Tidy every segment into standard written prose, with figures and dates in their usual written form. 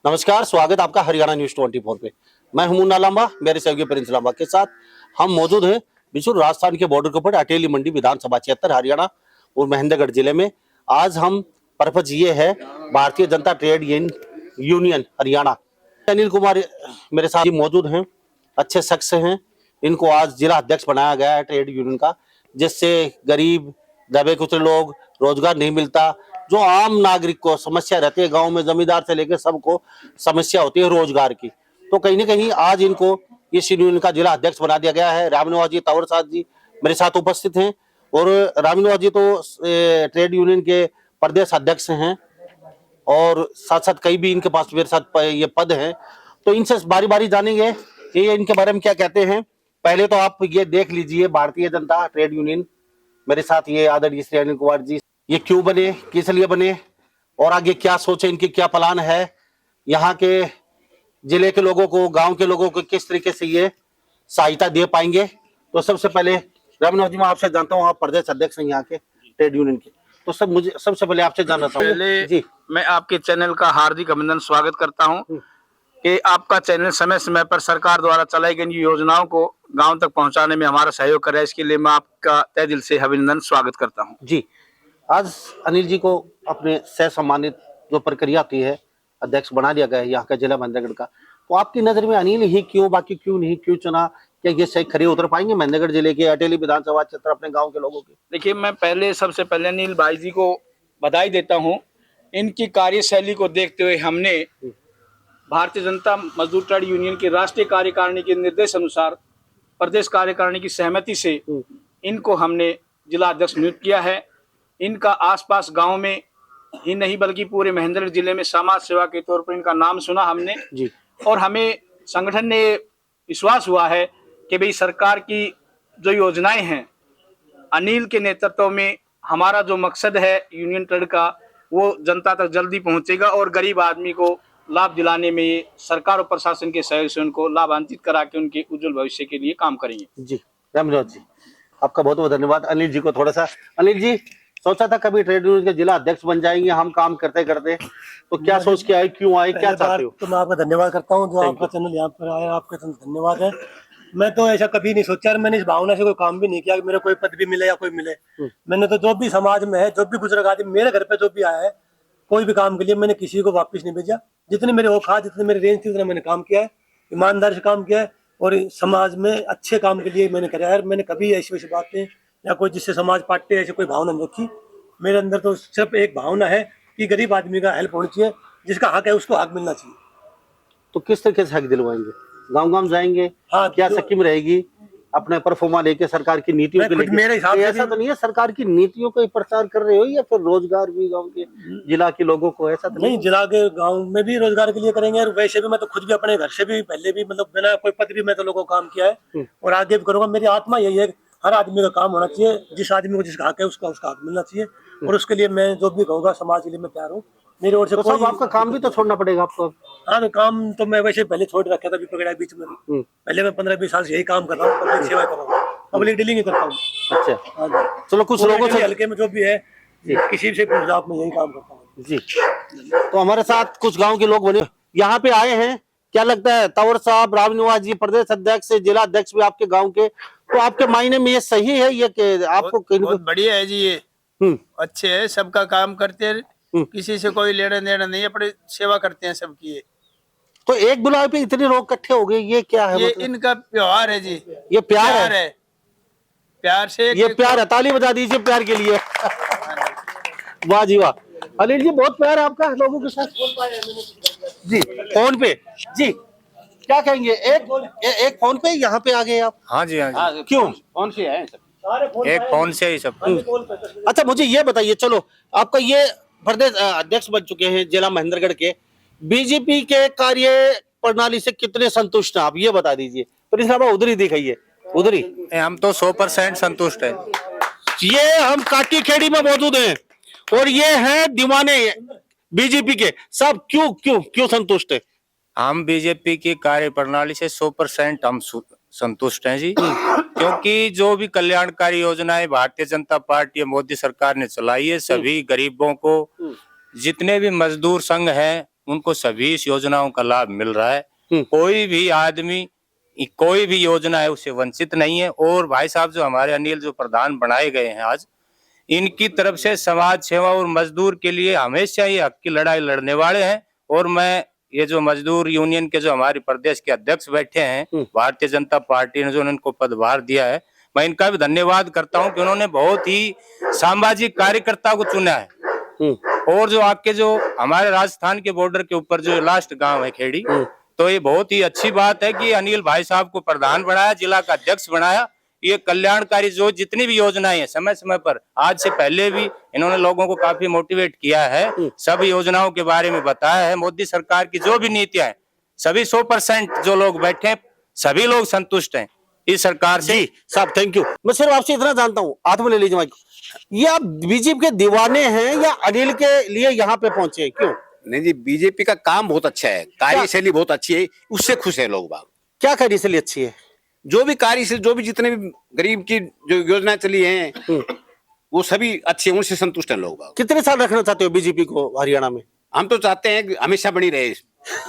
नमस्कार, स्वागत आपका हरियाणा न्यूज 24 पे। मैं हूं मुन्ना लांबा, मेरे सहयोगी प्रिंस लांबा के साथ हम मौजूद हैं बिशुर राजस्थान के बॉर्डर के ऊपर अटेली मंडी विधानसभा क्षेत्र हरियाणा और महेंद्रगढ़ जिले में। आज हम पर्पज ये है भारतीय जनता ट्रेड यूनियन हरियाणा। अनिल कुमार मेरे साथ मौजूद हैं, अच्छे शख्स हैं। इनको आज जिला अध्यक्ष बनाया गया है ट्रेड यूनियन का, जिससे गरीब दबे कुचले लोग रोजगार नहीं मिलता। जो आम नागरिक को समस्या रहती है, गांव में जमींदार से लेकर सबको समस्या होती है रोजगार की, तो कहीं ना कहीं आज इनको इस यूनियन का जिला अध्यक्ष बना दिया गया है। रामनिवास जी, तंवर साहब जी मेरे साथ उपस्थित हैं और रामनिवास जी तो ट्रेड यूनियन के प्रदेश अध्यक्ष हैं और साथ साथ कई भी इनके पास मेरे साथ ये पद हैं, तो इनसे बारी बारी जानेंगे कि ये इनके बारे में क्या कहते हैं। पहले तो आप ये देख लीजिए, भारतीय जनता ट्रेड यूनियन, मेरे साथ ये आदरणीय श्री अनिल कुमार जी, ये क्यों बने, किस लिए बने और आगे क्या सोचे, इनकी क्या प्लान है, यहाँ के जिले के लोगों को, गांव के लोगों को किस तरीके से ये सहायता दे पाएंगे। तो सबसे पहले रामनिवास जी, मैं आपसे जानता हूँ, आप प्रदेश अध्यक्ष हैं यहाँ के ट्रेड यूनियन के, तो मुझे सबसे पहले आपसे जानना चाहूंगा जी। मैं आपके चैनल का हार्दिक अभिनंदन स्वागत करता हूं कि आपका चैनल समय समय पर सरकार द्वारा चलाई गई योजनाओं को गांव तक पहुंचाने में हमारा सहयोग कर रहा है। इसके लिए मैं आपका तहे दिल से अभिनंदन स्वागत करता हूं जी। आज अनिल जी को अपने सह सम्मानित जो प्रक्रिया होती है, अध्यक्ष बना दिया गया है यहाँ का जिला महेंद्रगढ़ का, तो आपकी नजर में अनिल ही क्यों, बाकी क्यों नहीं, क्यों चुना? क्या ये सही खड़े उतर पाएंगे महेंद्रगढ़ जिले के अटेली विधानसभा क्षेत्र अपने गांव के लोगों के? देखिए, मैं सबसे पहले अनिल भाई जी को बधाई देता हूँ। इनकी कार्यशैली को देखते हुए हमने भारतीय जनता मजदूर ट्रेड यूनियन की राष्ट्रीय कार्यकारिणी के निर्देश अनुसार प्रदेश कार्यकारिणी की सहमति से इनको हमने जिला अध्यक्ष नियुक्त किया है। इनका आसपास गांव में ही नहीं बल्कि पूरे महेंद्रगढ़ जिले में समाज सेवा के तौर पर इनका नाम सुना हमने जी। और हमें संगठन ने विश्वास हुआ है कि भाई सरकार की जो योजनाएं हैं, अनिल के नेतृत्व में हमारा जो मकसद है यूनियन ट्रेड का, वो जनता तक जल्दी पहुंचेगा और गरीब आदमी को लाभ दिलाने में ये सरकार और प्रशासन के सहयोग से उनको लाभान्वित करा के उनके उज्जवल भविष्य के लिए काम करेंगे। जी रामनिवास जी, आपका बहुत बहुत धन्यवाद। अनिल जी को थोड़ा सा, अनिल जी सोचा था कभी ट्रेड यूनियन के जिला अध्यक्ष बन जाएंगे हम काम करते करते, तो क्या सोच के आए, क्यों आए, क्या चाहते हो? तो मैं आपका धन्यवाद करता हूँ जो आपका चैनल यहाँ पर आया, आपका धन्यवाद है। मैं तो ऐसा कभी नहीं सोचा और मैंने इस भावना से कोई काम भी नहीं किया कि मेरे कोई पद भी मिले या कोई मिले। मैंने तो जो भी समाज में है, जो भी बुजुर्ग आदमी मेरे घर पे जो भी आया है, कोई भी काम के लिए मैंने किसी को वापस नहीं भेजा। जितने मेरे औकात, जितने मेरी रेंज थी, उतना मैंने काम किया है, ईमानदारी से काम किया है और समाज में अच्छे काम के लिए मैंने कराया है। मैंने कभी ऐसी वैसी बातें या कोई जिससे समाज पाटे ऐसे कोई भावना नहीं रखी। मेरे अंदर तो सिर्फ एक भावना है कि गरीब आदमी का हेल्प होनी चाहिए, जिसका हक है उसको हक मिलना चाहिए। तो किस तरीके से हक दिलवाएंगे? गांव गांव जाएंगे? हाँ, क्या स्कीम रहेगी अपने परफॉर्मा लेके, सरकार की नीतियों के लेके? मेरे हिसाब से ऐसा तो नहीं है सरकार की नीतियों का ही प्रचार कर रहे हो या फिर रोजगार भी गांव के जिला के लोगों को? ऐसा तो नहीं, जिला के गांव में भी रोजगार के लिए करेंगे और वैसे भी मैं तो खुद भी अपने घर से भी पहले भी मतलब बिना कोई पद भी मैं तो लोगों को काम किया है और आगे भी करूंगा। मेरी आत्मा यही है, हर आदमी का काम होना चाहिए, जिस आदमी को जिसका हक है उसका हक मिलना चाहिए और उसके लिए मैं जो भी कहूँगा समाज के लिए मैं तैयार हूँ। मेरी ओर से तो सब आपका काम भी तो छोड़ना पड़ेगा आपको? हाँ, तो काम तो मैं वैसे पहले छोड़ रखा था, अभी पकड़ा बीच में। पहले मैं 15-20 साल से यही काम कर रहा हूँ, पब्लिक सेवा कर रहा हूँ, पब्लिक डीलिंग ही करता हूँ। अच्छा, हाँ, चलो कुछ लोगों से हल्के में जो भी है किसी से पूछ आप, मैं यही काम करता हूँ जी। तो हमारे साथ कुछ गांव के लोग बने यहाँ पे आए हैं। क्या लगता है तंवर साहब, रामनिवास जी प्रदेश अध्यक्ष, जिला अध्यक्ष भी आपके गांव के, तो आपके मायने में ये सही है ये कि आपको बहुत बढ़िया है जी, ये अच्छे है, सबका काम करते हैं, किसी से कोई लेना देना नहीं, अपनी सेवा करते हैं सबकी। तो एक बुलावे पे इतने लोग इकट्ठे हो गए, ये क्या है? ये मतलब इनका व्यवहार है जी, ये प्यार है। प्यार से ये प्यार है, ताली बजा दीजिए प्यार के लिए। वाह जी वाह। अनिल जी, बहुत प्यार है आपका लोगों के साथ जी। फोन पे जी, क्या कहेंगे? एक फोन पे यहाँ पे आ गए आप? हाँ जी, हाँ जी। क्यों? कौन सी है? एक फोन से ही सब। अच्छा, मुझे ये बताइए, चलो आपका ये प्रदेश अध्यक्ष बन चुके हैं जिला महेंद्रगढ़ के, बीजेपी के कार्य प्रणाली से कितने संतुष्ट हैं आप, ये बता दीजिए। प्रिंस साहब उधर ही दिखाइए, उधर ही। हम तो 100% संतुष्ट है। ये हम काटी खेड़ी में मौजूद हैं और ये हैं दीवाने बीजेपी के सब। क्यों क्यों क्यों संतुष्ट है? हम बीजेपी की कार्य प्रणाली से 100% हम संतुष्ट हैं जी। क्योंकि जो भी कल्याणकारी योजनाएं भारतीय जनता पार्टी या मोदी सरकार ने चलाई है, सभी गरीबों को, जितने भी मजदूर संघ हैं उनको सभी इस योजनाओं का लाभ मिल रहा है। कोई भी आदमी कोई भी योजना है उससे वंचित नहीं है। और भाई साहब जो हमारे अनिल जो प्रधान बनाए गए हैं आज, इनकी तरफ से समाज सेवा और मजदूर के लिए हमेशा ये हक की लड़ाई लड़ने वाले हैं। और मैं ये जो मजदूर यूनियन के जो हमारे प्रदेश के अध्यक्ष बैठे हैं भारतीय जनता पार्टी ने जो इनको पदभार दिया है, मैं इनका भी धन्यवाद करता हूं कि उन्होंने बहुत ही सामाजिक कार्यकर्ता को चुना है। और जो आपके जो हमारे राजस्थान के बॉर्डर के ऊपर जो लास्ट गांव है खेड़ी, तो ये बहुत ही अच्छी बात है कि अनिल भाई साहब को प्रधान बनाया, जिला का अध्यक्ष बनाया। ये कल्याणकारी जो जितनी भी योजनाएं हैं समय समय पर, आज से पहले भी इन्होंने लोगों को काफी मोटिवेट किया है, सब योजनाओं के बारे में बताया है। मोदी सरकार की जो भी नीतियां हैं, सभी 100% जो लोग बैठे हैं सभी लोग संतुष्ट हैं इस सरकार से। जी साहब थैंक यू। मैं सिर्फ आपसे इतना जानता हूँ, हाथ में ले लीजिए माइक, ये आप बीजेपी के दीवाने हैं या अनिल के लिए यहाँ पे पहुंचे हैं, क्यों? नहीं जी, बीजेपी का काम बहुत अच्छा है, कार्यशैली बहुत अच्छी है, उससे खुश है लोग बाग। क्या कार्यशैली अच्छी है? जो भी कार्यशैली, जो भी जितने भी गरीब की जो योजना चली है वो सभी अच्छी है, उनसे संतुष्ट है लोग बाग। कितने साल रखना चाहते हो बीजेपी को हरियाणा में? हम तो चाहते हैं कि हमेशा बनी रहे।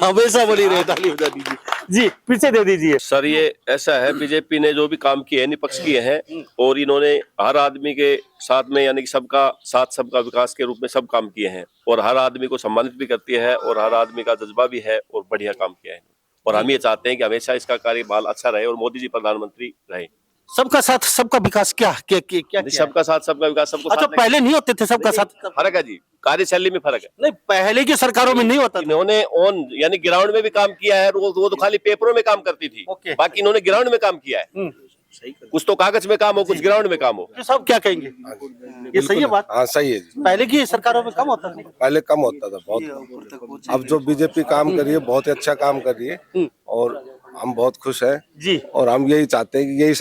हमेशा बनी रहे। ताली बजा दीजिए जी, पीछे दे दीजिए। सर ये ऐसा है, बीजेपी ने जो भी काम किए हैं निपक्ष किए हैं और इन्होंने हर आदमी के साथ में यानी कि सबका साथ सबका विकास के रूप में सब काम किए हैं और हर आदमी को सम्मानित भी करती है और हर आदमी का जज्बा भी है और बढ़िया काम किया है। और हम ये चाहते हैं कि हमेशा इसका कार्यकाल अच्छा रहे और मोदी जी प्रधानमंत्री रहे। सबका साथ सबका विकास क्या क्या क्या, क्या सबका साथ सबका विकास सबको अच्छा, साथ पहले नहीं होते थे सबका साथ? फर्क है जी, कार्यशैली में फर्क है। नहीं, पहले की सरकारों में नहीं होता था। इन्होंने ऑन यानी ग्राउंड में भी काम किया है, वो तो खाली पेपरों में काम करती थी, बाकी इन्होंने ग्राउंड में काम किया है। कुछ तो कागज में काम हो, कुछ ग्राउंड में काम हो। तो सब क्या कहेंगे, ये सही है बात? हाँ सही है जी। पहले की सरकारों में कम होता था? पहले कम होता था बहुत। अब जो बीजेपी काम कर रही है बहुत ही अच्छा काम कर रही है और हम बहुत खुश हैं जी। और हम यही चाहते हैं कि यही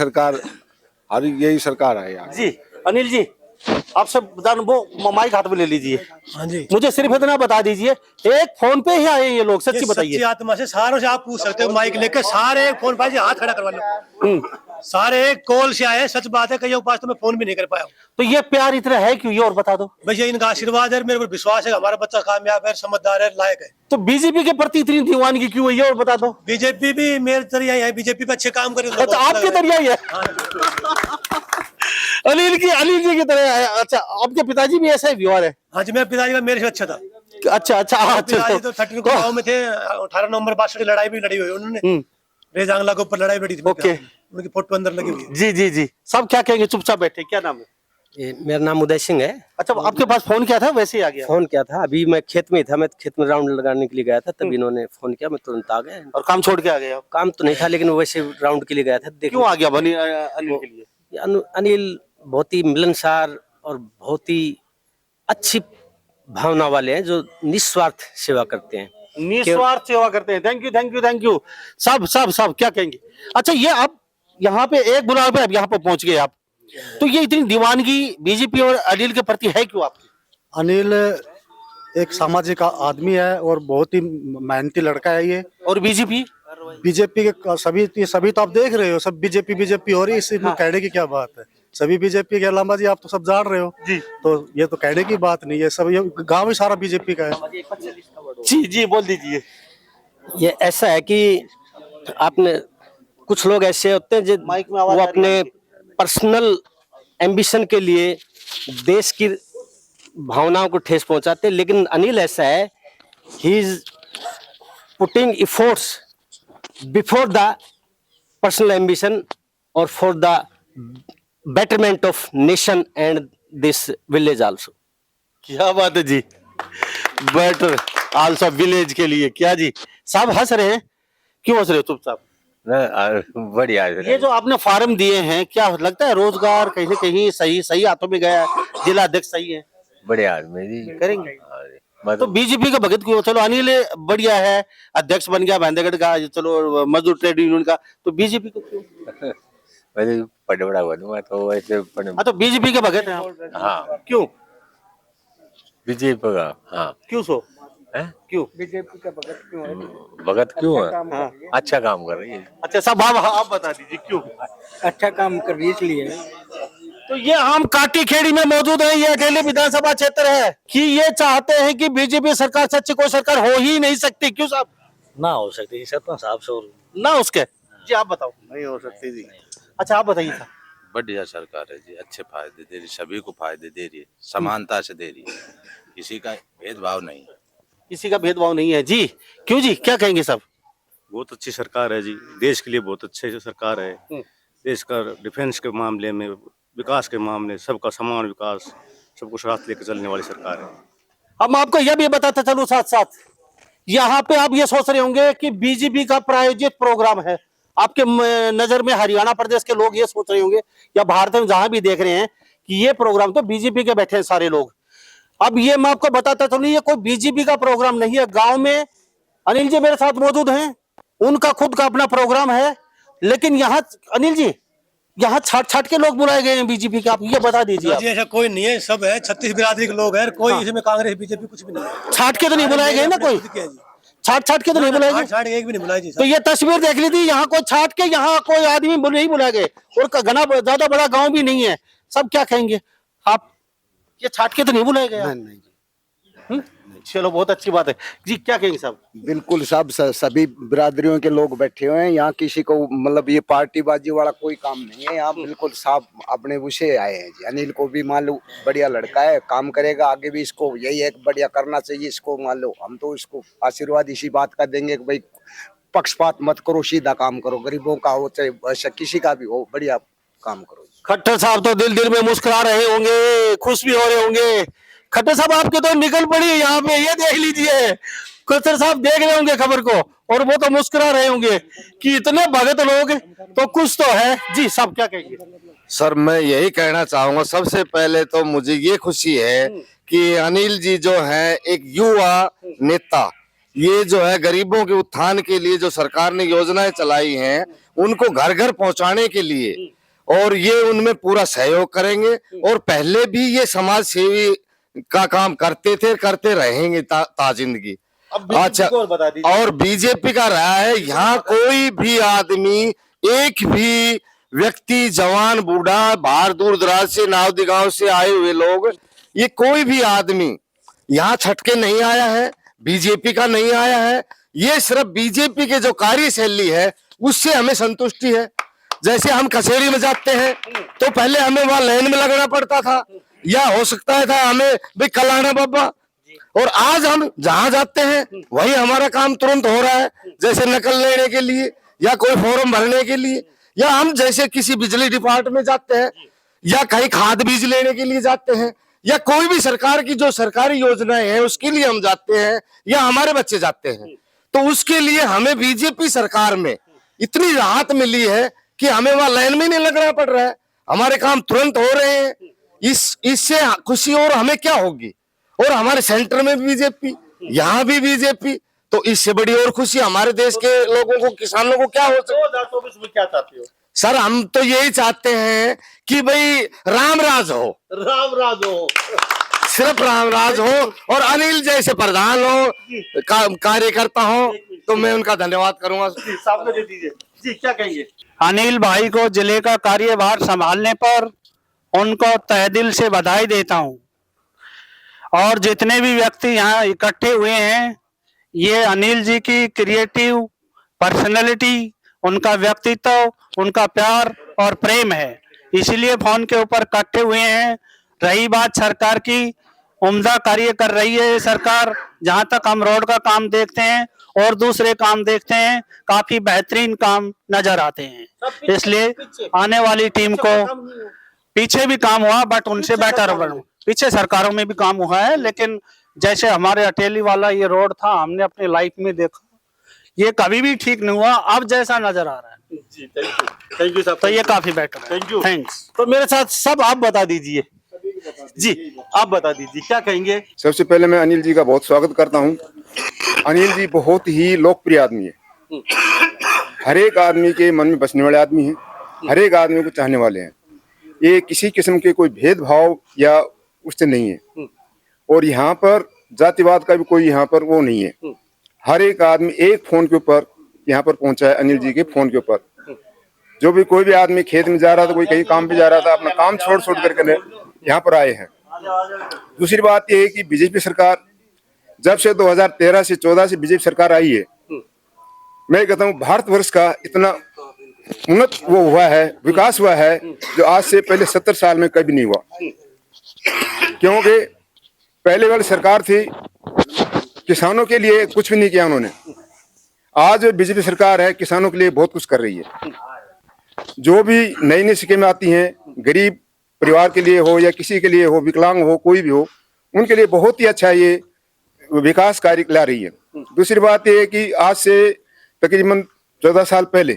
सरकार आए यार। जी अनिल जी, आपसे वो माइक हाथ में ले लीजिए। हाँ जी, मुझे सिर्फ इतना बता दीजिए, एक फोन पे ही आए ये लोग, सच्ची बताइए। सच्ची आत्मा से सारों से आप पूछ सकते हो, माइक लेकर सारे एक फोन पर हाथ खड़ा करवा लो। सारे एक कॉल से आए, सच बात है, कई पास तो मैं फोन भी नहीं कर पाया। तो ये प्यार इतना है क्यों, ये और बता दो। भैया इनका आशीर्वाद है, मेरे को विश्वास है हमारा बच्चा कामयाब है, समझदार है, लायक है। तो बीजेपी के प्रति इतनी दीवानगी क्यों है, ये और बता दो। बीजेपी भी मेरे तरिया है, बीजेपी पे अच्छे काम करे तो आपके तरिया ही है। अनिल जी की तरह है। अच्छा, आपके पिताजी भी ऐसा ही व्यवहार है? हाँ जी, मेरे पिताजी का मेरे से अच्छा था। अच्छा पिताजी तो 13 को गाँव में थे, 18 नवंबर 62 की लड़ाई भी लड़ी हुई उन्होंने, रेजांगला के ऊपर लड़ाई लड़ी थी। ओके, उनकी फोटो अंदर लगी हुई है। जी जी जी। सब क्या कहेंगे, चुपचाप बैठे। क्या नाम है? मेरा नाम उदय सिंह है। अच्छा, आपके पास फोन किया था, वैसे ही आ गया? फोन किया था, अभी मैं खेत में ही था, मैं खेत में राउंड लगाने के लिए गया था, तभी इन्होंने फोन किया, मैं तुरंत आ गया। और काम छोड़ के आ गए आप? काम तो नहीं था लेकिन वैसे राउंड के लिए गया था। क्यों आ गया अनिल के लिए? अनिल बहुत ही मिलनसार और बहुत ही अच्छी भावना वाले हैं, जो निस्वार्थ सेवा करते हैं। निस्वार्थ सेवा करते हैं। Thank you. सब क्या कहेंगे? अच्छा, ये आप यहाँ पे एक बुलावे पे अब यहाँ पे पहुंच गए आप, तो ये इतनी दीवानगी बीजेपी और अनिल के प्रति है क्यों आपकी? अनिल एक सामाजिक आदमी है और बहुत ही मेहनती लड़का है ये। और बीजेपी के सभी तो आप देख रहे हो, सब बीजेपी हो रही है, इसमें कहने की क्या बात है। सभी बीजेपी के अलावा जी, आप तो सब जान रहे हो जी, तो ये तो कहने की बात नहीं है, सब ये गांव ही सारा बीजेपी का है। जी बोल दीजिए। ये ऐसा है कि आपने कुछ लोग ऐसे होते हैं जो वो अपने पर्सनल एम्बिशन के लिए देश की भावनाओं को ठेस पहुंचाते हैं, लेकिन अनिल ऐसा है, he is putting efforts before the personal ambition और for the betterment of nation and this village also। क्या बात है जी, बेटर आल्सो विलेज के लिए। क्या जी, सब हंस रहे हैं, क्यों हंस रहे हो चुपचाप? बढ़िया। ये जो आपने फार्म दिए हैं, क्या लगता है रोजगार कहीं न कहीं सही हाथों में गया है? जिला अध्यक्ष सही है, बढ़िया आदमी जी करेंगे। तो बीजेपी का भगत क्यों? चलो अनिल बढ़िया है, अध्यक्ष बन गया भांडेगढ़ का, चलो मजदूर ट्रेड यूनियन का, तो बीजेपी को क्यों? बड़ा बनूंगा तो वैसे। हाँ, तो बीजेपी के भगत हैं आप? हाँ। क्यों बीजेपी का? हाँ। क्यों क्यों बीजेपी का भगत क्यों है? हाँ। अच्छा काम कर रही है। अच्छा, सब आप बता दीजिए क्यों अच्छा काम कर रही है इसलिए। तो तो ये हम काटी खेड़ी में मौजूद है, ये अकेले विधानसभा क्षेत्र है कि ये चाहते हैं कि बीजेपी सरकार से अच्छी कोई सरकार हो ही नहीं सकती। क्यों साहब? ना हो सकती सरपंच साहब से ना उसके जी आप बताओ। नहीं हो सकती जी। अच्छा आप बताइए साहब। बढ़िया सरकार है जी, अच्छे फायदे दे रही, सभी को फायदे दे रही है, समानता से दे रही है, किसी का भेदभाव नहीं, किसी का भेदभाव नहीं है जी। क्यों जी, क्या कहेंगे साहब? बहुत अच्छी सरकार है जी, देश के लिए बहुत अच्छी सरकार है। देश का डिफेंस के मामले में, विकास के मामले, सबका समान विकास, सबको साथ लेकर चलने वाली सरकार है। अब मैं आपको यह भी बताता चलूं साथ साथ, यहाँ पे आप ये सोच रहे होंगे कि बीजेपी का प्रायोजित प्रोग्राम है। आपके नजर में हरियाणा प्रदेश के लोग ये सोच रहे होंगे या भारत में जहां भी देख रहे हैं कि ये प्रोग्राम तो बीजेपी के बैठे हैं सारे लोग। अब ये मैं आपको बताता चलूं, ये कोई बीजेपी का प्रोग्राम नहीं है। गांव में अनिल जी मेरे साथ मौजूद हैं, उनका खुद का अपना प्रोग्राम है, लेकिन यहाँ अनिल जी यहाँ छाट छाट के लोग बुलाए गए हैं बीजेपी के। आप ये बता दीजिए। ऐसा कोई नहीं है, सब है 36 बिरादरी के लोग हैं, कोई इसमें कांग्रेस बीजेपी कुछ भी नहीं है। छाट के तो नहीं बुलाए गए ना कोई, छाट छाट के तो नहीं बुलाए गए, छाट एक भी नहीं बुलाई जी। तो ये तस्वीर देख ली थी, यहाँ कोई छाट के, यहाँ कोई आदमी नहीं बुलाए गए, और घना ज्यादा बड़ा गांव भी नहीं है। सब क्या कहेंगे आप, ये छाट के तो नहीं बुलाए गए? चलो बहुत अच्छी बात है जी। क्या कहेंगे साहब? बिल्कुल साहब, सभी बिरादरियों के लोग बैठे हुए हैं यहाँ, किसी को मतलब ये पार्टीबाजी वाला कोई काम नहीं है यहाँ। बिल्कुल साहब अपने उसे आए हैं जी। अनिल को भी मान लो बढ़िया लड़का है, काम करेगा आगे भी, इसको यही है बढ़िया करना चाहिए इसको। मान लो हम तो इसको आशीर्वाद इसी बात का देंगे कि भाई पक्षपात मत करो, सीधा काम करो, गरीबों का हो चाहे किसी का भी हो, बढ़िया काम करो। खट्टर साहब तो दिल दिल में मुस्कुरा रहे होंगे, खुश भी हो रहे होंगे। खट्टर साहब आपके तो निकल पड़ी है यहाँ पे, ये देख लीजिए। खट्टर साहब देख रहे होंगे खबर को, और वो तो मुस्कुरा रहे होंगे कि इतने भगत लोग तो कुछ तो है जी। साहब क्या कहेंगे? सर मैं यही कहना चाहूंगा, सबसे पहले तो मुझे ये खुशी है कि अनिल जी जो है एक युवा नेता, ये जो है गरीबों के उत्थान के लिए जो सरकार ने योजनाएं चलाई हैं उनको घर घर पहुंचाने के लिए, और ये उनमें पूरा सहयोग करेंगे। और पहले भी ये समाज सेवी का काम करते थे, करते रहेंगे जिंदगी। अच्छा, और बीजेपी का रहा है, यहाँ कोई भी आदमी, एक भी व्यक्ति, जवान बूढ़ा, बाहर दूर दराज से, नावदी गांव से आए हुए लोग, ये कोई भी आदमी यहाँ छटके नहीं आया है, बीजेपी का नहीं आया है। ये सिर्फ बीजेपी के जो कार्यशैली है उससे हमें संतुष्टि है। जैसे हम कचहरी में जाते हैं तो पहले हमें वहां लाइन में लगना पड़ता था, या हो सकता था हमें भाई कल आना बाबा, और आज हम जहां जाते हैं वही हमारा काम तुरंत हो रहा है। जैसे नकल लेने के लिए या कोई फॉर्म भरने के लिए, या हम जैसे किसी बिजली डिपार्टमेंट में जाते हैं, या कहीं खाद बीज लेने के लिए जाते हैं, या कोई भी सरकार की जो सरकारी योजनाएं हैं उसके लिए हम जाते हैं, या हमारे बच्चे जाते हैं, तो उसके लिए हमें बीजेपी सरकार में इतनी राहत मिली है कि हमें वहां लाइन में नहीं लगना पड़ रहा है, हमारे काम तुरंत हो रहे हैं। इससे खुशी और हमें क्या होगी? और हमारे सेंटर में भी बीजेपी, यहाँ भी बीजेपी, तो इससे बड़ी और खुशी हमारे देश के लोगों को, किसानों को क्या हो सकती है? 2024 में क्या चाहते हो? सर हम तो यही चाहते हैं कि भाई राम राज हो, राम राज हो, सिर्फ राम राज हो, और अनिल जैसे प्रधान हो, कार्यकर्ता हो, तो मैं उनका धन्यवाद करूंगा। सामने दे दीजिए जी। क्या कहेंगे? अनिल भाई को जिले का कार्यभार संभालने पर उनको तहे दिल से बधाई देता हूं, और जितने भी व्यक्ति यहाँ इकट्ठे हुए हैं, ये अनिल जी की क्रिएटिव पर्सनैलिटी, उनका व्यक्तित्व, उनका प्यार और प्रेम है, इसलिए फोन के ऊपर इकट्ठे हुए हैं। रही बात सरकार की, उम्दा कार्य कर रही है सरकार। जहां तक हम रोड का काम देखते हैं और दूसरे काम देखते हैं, काफी बेहतरीन काम नजर आते हैं, इसलिए आने वाली टीम को, पीछे भी काम हुआ बट उनसे बेटर, पीछे सरकारों में भी काम हुआ है, लेकिन जैसे हमारे अटेली वाला ये रोड था, हमने अपनी लाइफ में देखा, ये कभी भी ठीक नहीं हुआ, अब जैसा नजर आ रहा है जी। थैंक यू साहब, तो ये काफी बेटर है। Thank you, thanks. तो मेरे साथ सब आप बता दीजिए जी, आप बता दीजिए क्या कहेंगे? सबसे पहले मैं अनिल जी का बहुत स्वागत करता हूं। अनिल जी बहुत ही लोकप्रिय आदमी है, हर एक आदमी के मन में बसने वाले आदमी हैं, हर एक आदमी को चाहने वाले हैं। ये किसी किस्म के कोई भेदभाव या उससे नहीं है, और यहाँ पर जातिवाद का भी कोई यहाँ पर वो नहीं है। हर एक आदमी एक फोन के ऊपर यहाँ पर पहुंचा है, अनिल जी के फोन के ऊपर, जो भी कोई भी आदमी खेत में जा रहा था, कोई कहीं काम पे जा रहा था, अपना काम छोड़ छोड़ करके यहाँ पर आए हैं। दूसरी बात यह है कि बीजेपी सरकार जब से 2013 से 14 से बीजेपी सरकार आई है, मैं कहता हूँ भारतवर्ष का इतना उन्नत वो हुआ है, विकास हुआ है, जो आज से पहले 70 साल में कभी नहीं हुआ। क्योंकि पहले वाली सरकार थी, किसानों के लिए कुछ भी नहीं किया उन्होंने। आज बीजेपी सरकार है, किसानों के लिए बहुत कुछ कर रही है। जो भी नई नई स्कीमें आती हैं, गरीब परिवार के लिए हो या किसी के लिए हो, विकलांग हो, कोई भी हो, उनके लिए बहुत ही अच्छा ये विकास कार्य ला रही है। दूसरी बात यह है कि आज से तकरीबन 14 साल पहले,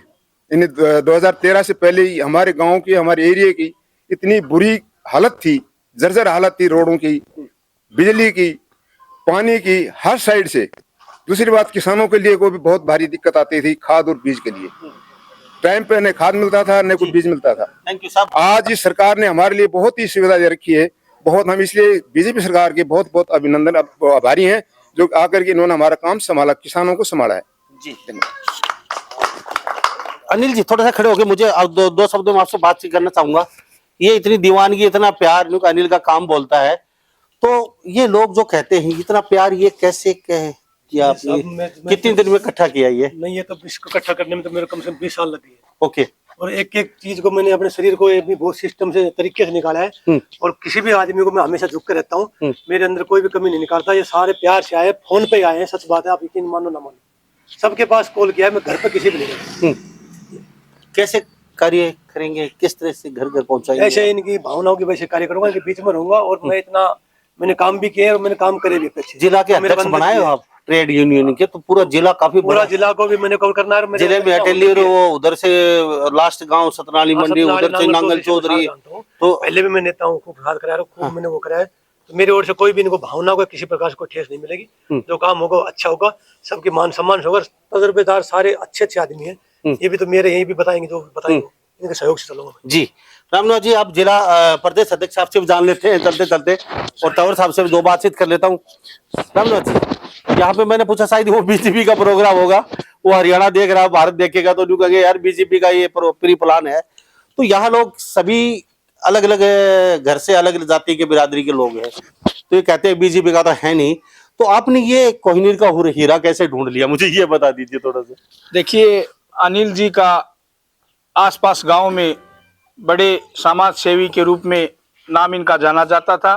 यानी 2013 से पहले ही हमारे गांव की, हमारे एरिया की इतनी बुरी हालत थी, जर्जर हालत थी, रोडों की, बिजली की, पानी की, हर साइड से। दूसरी बात, किसानों के लिए को भी बहुत भारी दिक्कत आती थी, खाद और बीज के लिए। टाइम पे न खाद मिलता था, न कोई बीज मिलता था। थैंक यू साहब। आज इस सरकार ने हमारे लिए बहुत ही सुविधा दे रखी है। बहुत हम इसलिए बीजेपी सरकार के बहुत बहुत अभिनंदन आभारी हैं, जो आकर के इन्होंने हमारा काम संभाला, किसानों को संभाला है। जी अनिल जी, थोड़ा सा खड़े होके मुझे दो शब्दों में आपसे बातचीत करना चाहूंगा। ये इतनी दीवानगी, इतना प्यार अनिल का काम बोलता है, तो ये लोग जो कहते हैं इतना प्यार, ये कैसे किया आपने? कितने दिन में इकट्ठा किया ये? नहीं, ये तो इसको इकट्ठा करने में तो मेरे कम से कम 20 साल लगे हैं। ओके। और एक एक चीज को मैंने अपने शरीर को भी बहुत सिस्टम से, तरीके से निकाला है। और किसी भी आदमी को मैं हमेशा झुक के रहता हूँ, मेरे अंदर कोई भी कमी नहीं निकालता। ये सारे प्यार से आए, फोन पे आए हैं, सच बात है, आप यकीन मानो ना मानो, सबके पास कॉल किया है, मैं घर पे किसी भी नहीं। कैसे कार्य करेंगे, किस तरह से घर घर पहुंचाएंगे? ऐसे इनकी भावनाओं की वजह से कार्य करूंगा, इनके बीच में रहूंगा। और मैं इतना मैंने काम भी किए और मैंने काम करे भी अच्छे। जिला के अध्यक्ष बनाए हो आप ट्रेड यूनियन के, तो पूरा जिला काफी पूरा जिला को भी मैंने कवर करना है। जिले में अटेलियर, वो उधर से लास्ट गांव सतनाली मंडी, उधर से नांगल चौधरी, तो पहले भी मैं नेता हूँ, खूब हाथ कराया, खूब मैंने वो कराया। तो मेरी ओर से कोई भी इनको भावना को किसी प्रकार से कोई ठेस नहीं मिलेगी। जो काम होगा अच्छा होगा, सबके मान सम्मान होगा। तजुर्बेदार सारे अच्छे अच्छे आदमी हैं, ये भी तो मेरे यही भी बताएंगे, जो बताएंगे इनके सहयोग से चलूंगा जी। रामनाथ जी, आप जिला प्रदेश अध्यक्ष साहब से भी जान लेते हैं चलते चलते, और तंवर साहब से भी दो बातचीत कर लेता हूँ। रामनाथ जी, यहाँ पे मैंने पूछा शायद वो बीजेपी का प्रोग्राम होगा, वो हरियाणा देख रहा है, भारत देखेगा, तो न्यू कहे यार बीजेपी का ये प्री प्लान है। तो यहाँ लोग सभी अलग अलग घर से, अलग अलग जाति के बिरादरी के लोग हैं, तो ये कहते हैं बीजेपी का तो है नहीं। तो आपने ये कोहिनूर का हीरा कैसे ढूंढ लिया, मुझे ये बता दीजिए थोड़ा सा। देखिए, अनिल जी का आसपास गांव में बड़े समाज सेवी के रूप में नाम इनका जाना जाता था,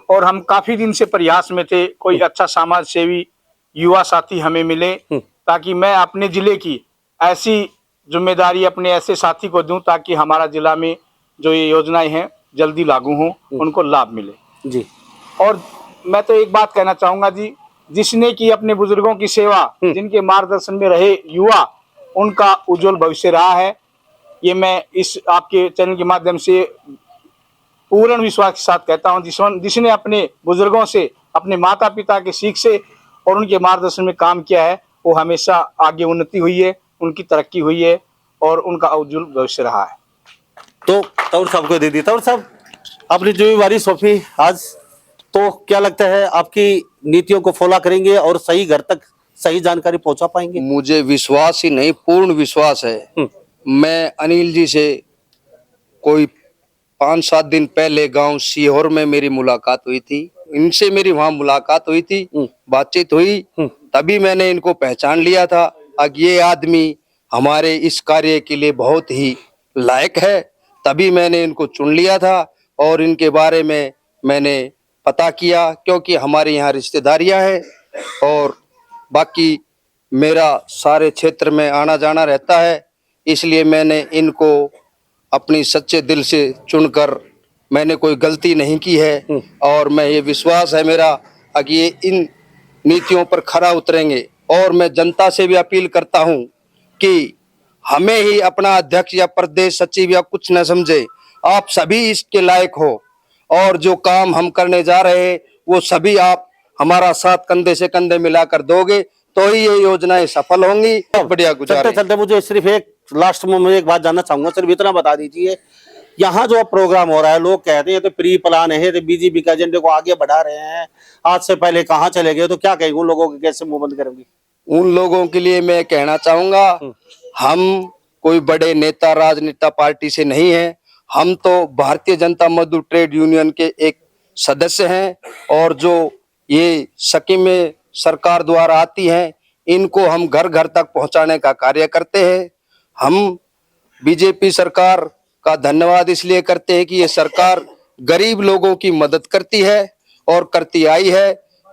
और हम काफी दिन से प्रयास में थे कोई अच्छा समाज सेवी युवा साथी हमें मिले, ताकि मैं अपने जिले की ऐसी जिम्मेदारी अपने ऐसे साथी को दूं, ताकि हमारा जिला में जो ये योजनाएं हैं जल्दी लागू हों, उनको लाभ मिले जी। और मैं तो एक बात कहना चाहूंगा जी, जिसने की अपने बुजुर्गों की सेवा, जिनके मार्गदर्शन में रहे युवा, उनका उज्जवल भविष्य रहा है। ये मैं इस आपके चैनल के माध्यम से पूर्ण विश्वास के साथ कहता हूँ। जिसने अपने बुजुर्गों से, अपने माता पिता के सीख से और उनके मार्गदर्शन में काम किया है, वो हमेशा आगे उन्नति हुई है, उनकी तरक्की हुई है, और उनका उज्जवल भविष्य रहा है। तो तंवर साहब को दे दी। तंवर साहब, आपने जिम्मेवारी सौंपी आज, तो क्या लगता है आपकी नीतियों को फॉलो करेंगे और सही घर तक सही जानकारी पहुंचा पाएंगे? मुझे विश्वास ही नहीं, पूर्ण विश्वास है। मैं अनिल जी से कोई 5-7 दिन पहले गांव सीहोर में मेरी मुलाकात हुई थी, इनसे मेरी वहां मुलाकात हुई थी, बातचीत हुई, तभी मैंने इनको पहचान लिया था कि ये आदमी हमारे इस कार्य के लिए बहुत ही लायक है। तभी मैंने इनको चुन लिया था और इनके बारे में मैंने पता किया, क्योंकि हमारे यहाँ रिश्तेदारियां हैं और बाकी मेरा सारे क्षेत्र में आना जाना रहता है, इसलिए मैंने इनको अपनी सच्चे दिल से चुनकर, मैंने कोई गलती नहीं की है। और मैं ये विश्वास है मेरा कि ये इन नीतियों पर खरा उतरेंगे। और मैं जनता से भी अपील करता हूँ कि हमें ही अपना अध्यक्ष या प्रदेश सचिव या कुछ न समझे, आप सभी इसके लायक हो, और जो काम हम करने जा रहे हैं वो सभी आप हमारा साथ कंधे से कंधे मिलाकर दोगे, तो ही ये योजनाएं सफल होंगी। बढ़िया गुजारिश। चलते चलते मुझे सिर्फ एक लास्ट में मैं एक बात जानना चाहूंगा, सिर्फ इतना बता दीजिए, यहाँ जो प्रोग्राम हो रहा है, लोग कहते हैं तो प्री प्लान है, तो बीजेपी के एजेंडे को आगे बढ़ा रहे हैं, आज से पहले कहाँ चले गए, तो क्या कहेंगे उन लोगों के, कैसे मुंह बंद करेंगे? उन लोगों के लिए मैं कहना चाहूंगा, हम कोई बड़े नेता राजनेता पार्टी से नहीं है। हम तो भारतीय जनता मजदूर ट्रेड यूनियन के एक सदस्य हैं और जो ये स्कीमें सरकार द्वारा आती हैं इनको हम घर घर तक पहुंचाने का कार्य करते हैं। हम बीजेपी सरकार का धन्यवाद इसलिए करते हैं कि ये सरकार गरीब लोगों की मदद करती है और करती आई है।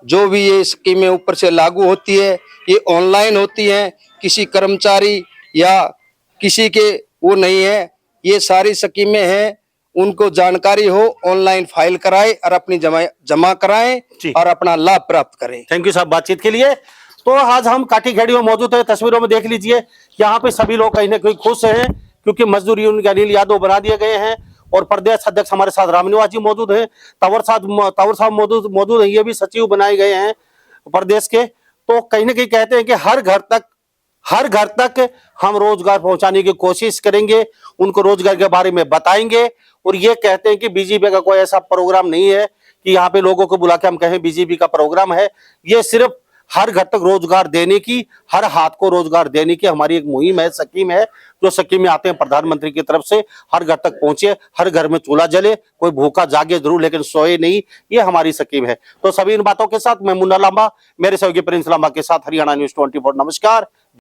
जो भी ये स्कीमें ऊपर से लागू होती है ये ऑनलाइन होती हैं, किसी कर्मचारी या किसी के वो नहीं है। ये सारी स्कीमें हैं, उनको जानकारी हो ऑनलाइन फाइल कराए और अपनी जमा कराएं और अपना लाभ प्राप्त करें। थैंक यू साहब बातचीत के लिए। तो आज हम काठी खेड़ी में मौजूद है, तस्वीरों में देख लीजिए यहाँ पे सभी लोग कहीं ना कहीं खुश हैं क्योंकि मजदूर यूनियन के अनिल यादव बना दिए गए हैं और प्रदेश अध्यक्ष हमारे साथ रामनिवास जी मौजूद हैं, तंवर साहब मौजूद हैं, ये भी सचिव बनाए गए हैं प्रदेश के। तो कहीं ना कहीं कहते हैं कि हर घर तक हम रोजगार पहुंचाने की कोशिश करेंगे, उनको रोजगार के बारे में बताएंगे। और ये कहते हैं कि बीजेपी का कोई ऐसा प्रोग्राम नहीं है कि यहाँ पे लोगों को बुला के हम कहें बीजेपी का प्रोग्राम है। ये सिर्फ हर घर तक रोजगार देने की, हर हाथ को रोजगार देने की हमारी एक मुहिम है, स्कीम है। जो स्कीम में आते हैं प्रधानमंत्री की तरफ से, हर घर तक पहुंचे, हर घर में चूल्हा जले, कोई भूखा जागे जरूर लेकिन सोए नहीं, ये हमारी स्कीम है। तो सभी इन बातों के साथ मैं मुन्ना लांबा, मेरे सहयोगी प्रिंस लांबा के साथ हरियाणा न्यूज 24। नमस्कार।